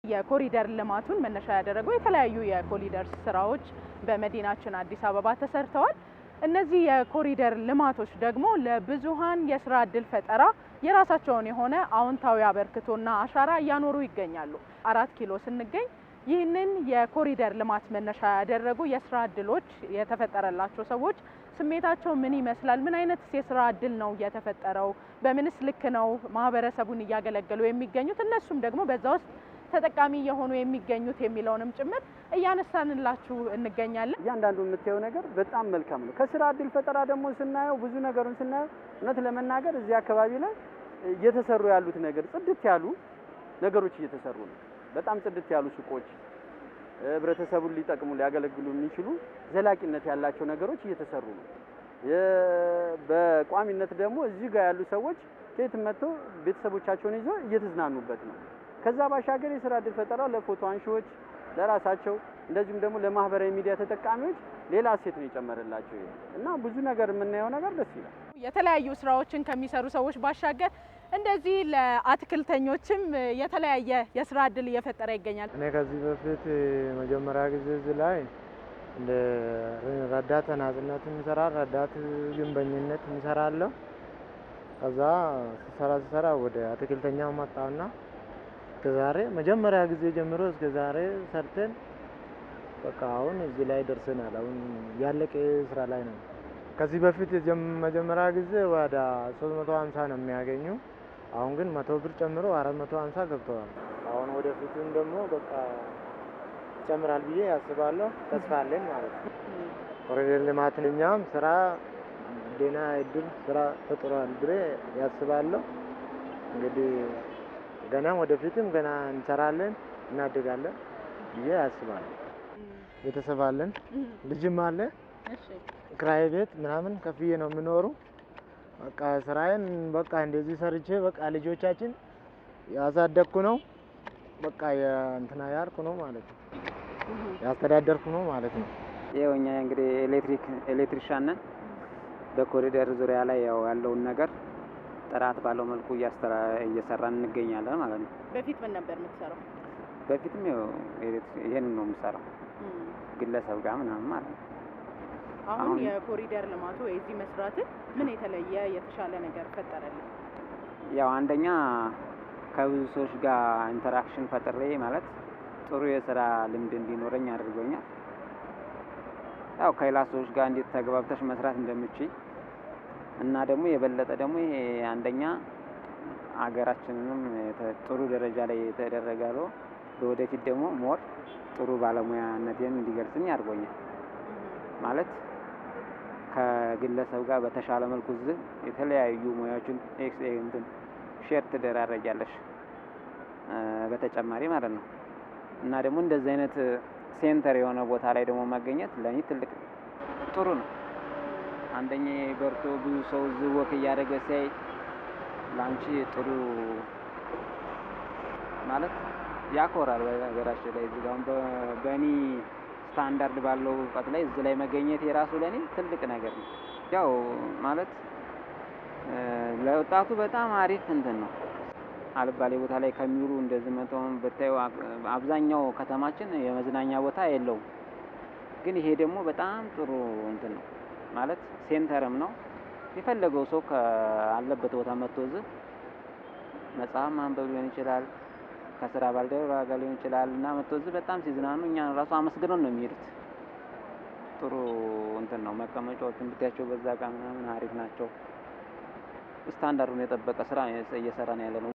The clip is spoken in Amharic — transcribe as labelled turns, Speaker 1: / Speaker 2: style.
Speaker 1: የኮሪደር ልማቱን መነሻ ያደረገው የተለያዩ የኮሪደር ስራዎች በመዲናችን አዲስ አበባ ተሰርተዋል። እነዚህ የኮሪደር ልማቶች ደግሞ ለብዙሃን የስራ እድል ፈጠራ የራሳቸውን የሆነ አዎንታዊ አበርክቶና አሻራ እያኖሩ ይገኛሉ። 4 ኪሎ ስንገኝ ይህንን የኮሪደር ልማት መነሻ ያደረጉ የስራ እድሎች የተፈጠረላቸው ሰዎች ስሜታቸው ምን ይመስላል? ምን አይነት የስራ እድል ነው የተፈጠረው? በምንስ ልክ ነው ማህበረሰቡን እያገለገሉ የሚገኙት? እነሱም ደግሞ በዛ ውስጥ ተጠቃሚ የሆኑ የሚገኙት የሚለውንም ጭምር እያነሳንላችሁ እንገኛለን።
Speaker 2: እያንዳንዱ የምታየው ነገር በጣም መልካም ነው። ከስራ እድል ፈጠራ ደግሞ ስናየው ብዙ ነገሩን ስናየው እውነት ለመናገር እዚህ አካባቢ ላይ እየተሰሩ ያሉት ነገር ጽድት ያሉ ነገሮች እየተሰሩ ነው። በጣም ጽድት ያሉ ሱቆች ህብረተሰቡን ሊጠቅሙ ሊያገለግሉ የሚችሉ ዘላቂነት ያላቸው ነገሮች እየተሰሩ ነው። በቋሚነት ደግሞ እዚህ ጋር ያሉ ሰዎች ከየት መጥተው ቤተሰቦቻቸውን ይዘው እየተዝናኑበት ነው። ከዛ ባሻገር የስራ እድል ፈጠራ ለፎቶ አንሺዎች ለራሳቸው እንደዚሁም ደግሞ ለማህበራዊ ሚዲያ ተጠቃሚዎች ሌላ እሴት ነው የጨመረላቸው እና ብዙ ነገር የምናየው ነገር ደስ ይላል።
Speaker 1: የተለያዩ ስራዎችን ከሚሰሩ ሰዎች ባሻገር እንደዚህ ለአትክልተኞችም የተለያየ የስራ እድል እየፈጠረ ይገኛል።
Speaker 3: እኔ ከዚህ በፊት መጀመሪያ ጊዜ እዚህ ላይ እንደ ረዳት ተናጽነት እንሰራለን፣ ረዳት ግንበኝነት እንሰራለን። ከዛ ስሰራ ወደ አትክልተኛው መጣውና ከዛሬ መጀመሪያ ጊዜ ጀምሮ እስከ ዛሬ ሰርተን በቃ አሁን እዚህ ላይ ደርሰናል። አሁን ያለቀ ስራ ላይ ነው። ከዚህ በፊት መጀመሪያ ጊዜ ወደ 350 ነው የሚያገኙ። አሁን ግን 100 ብር ጨምሮ 450 ገብተዋል። አሁን ወደፊቱም ደግሞ በቃ ይጨምራል ብዬ ያስባለሁ። ተስፋ አለን ማለት ነው። ኮሪደር ልማትን እኛም ስራ ደህና እድል ስራ ፈጥሯል ብዬ ያስባለሁ። እንግዲህ ገና ወደፊትም ገና እንሰራለን እናድጋለን ብዬ ያስባለሁ። ቤተሰብ አለን፣ ልጅም አለ። ክራይ ቤት ምናምን ከፍዬ ነው የምኖሩ። በቃ ስራዬን በቃ እንደዚህ ሰርቼ በቃ ልጆቻችን ያሳደግኩ ነው። በቃ እንትና ያልኩ ነው ማለት ነው፣ ያስተዳደርኩ ነው ማለት ነው።
Speaker 4: ይኸው እኛ እንግዲህ ኤሌክትሪሻን ነን። በኮሪደር ዙሪያ ላይ ያለውን ነገር ጥራት ባለው መልኩ እየሰራን እንገኛለን ማለት ነው።
Speaker 1: በፊት ምን ነበር የምትሰራው?
Speaker 4: በፊትም ይሄንን ነው የምሰራው ግለሰብ ጋር ምናምን ማለት ነው።
Speaker 1: አሁን የኮሪደር ልማቱ እዚህ መስራት ምን የተለየ የተሻለ ነገር ፈጠረልኝ?
Speaker 4: ያው አንደኛ ከብዙ ሰዎች ጋር ኢንተራክሽን ፈጥሬ ማለት ጥሩ የስራ ልምድ እንዲኖረኝ አድርጎኛል። ያው ከሌላ ሰዎች ጋር እንዴት ተግባብተሽ መስራት እንደምችል እና ደግሞ የበለጠ ደግሞ ይሄ አንደኛ አገራችንንም ጥሩ ደረጃ ላይ የተደረጋለው ለወደፊት ደግሞ ሞር ጥሩ ባለሙያነቴን እንዲገልጽኝ አድርጎኛል። ማለት ከግለሰብ ጋር በተሻለ መልኩ የተለያዩ ሙያዎችን ሼር ትደራረጊያለሽ በተጨማሪ ማለት ነው። እና ደግሞ እንደዚህ አይነት ሴንተር የሆነ ቦታ ላይ ደግሞ መገኘት ለኔ ትልቅ ጥሩ ነው። አንደኛ በርቶ ብዙ ሰው ወክ እያደረገ ሲያይ ላንቺ ጥሩ ማለት ያኮራል። በነገራችን ላይ እዚህ ጋር በእኔ ስታንዳርድ ባለው እውቀት ላይ እዚህ ላይ መገኘት የራሱ ለኔ ትልቅ ነገር ነው። ያው ማለት ለወጣቱ በጣም አሪፍ እንትን ነው። አልባሌ ቦታ ላይ ከሚውሉ እንደዚህ መተውን በታዩ አብዛኛው ከተማችን የመዝናኛ ቦታ የለውም። ግን ይሄ ደግሞ በጣም ጥሩ እንትን ነው ማለት ሴንተርም ነው። የፈለገው ሰው ካለበት ቦታ መጥቶ እዚህ መጽሐፍ ማንበብ ሊሆን ይችላል፣ ከስራ ባልደረባ ጋር ሊሆን ይችላል እና መጥቶ እዚህ በጣም ሲዝናኑ እኛን ራሱ አመስግነው ነው የሚሄዱት። ጥሩ እንትን ነው። መቀመጫዎችን ብታያቸው በዛ ጋር ምናምን አሪፍ ናቸው። ስታንዳርዱን የጠበቀ ስራ እየሰራን ያለ ነው።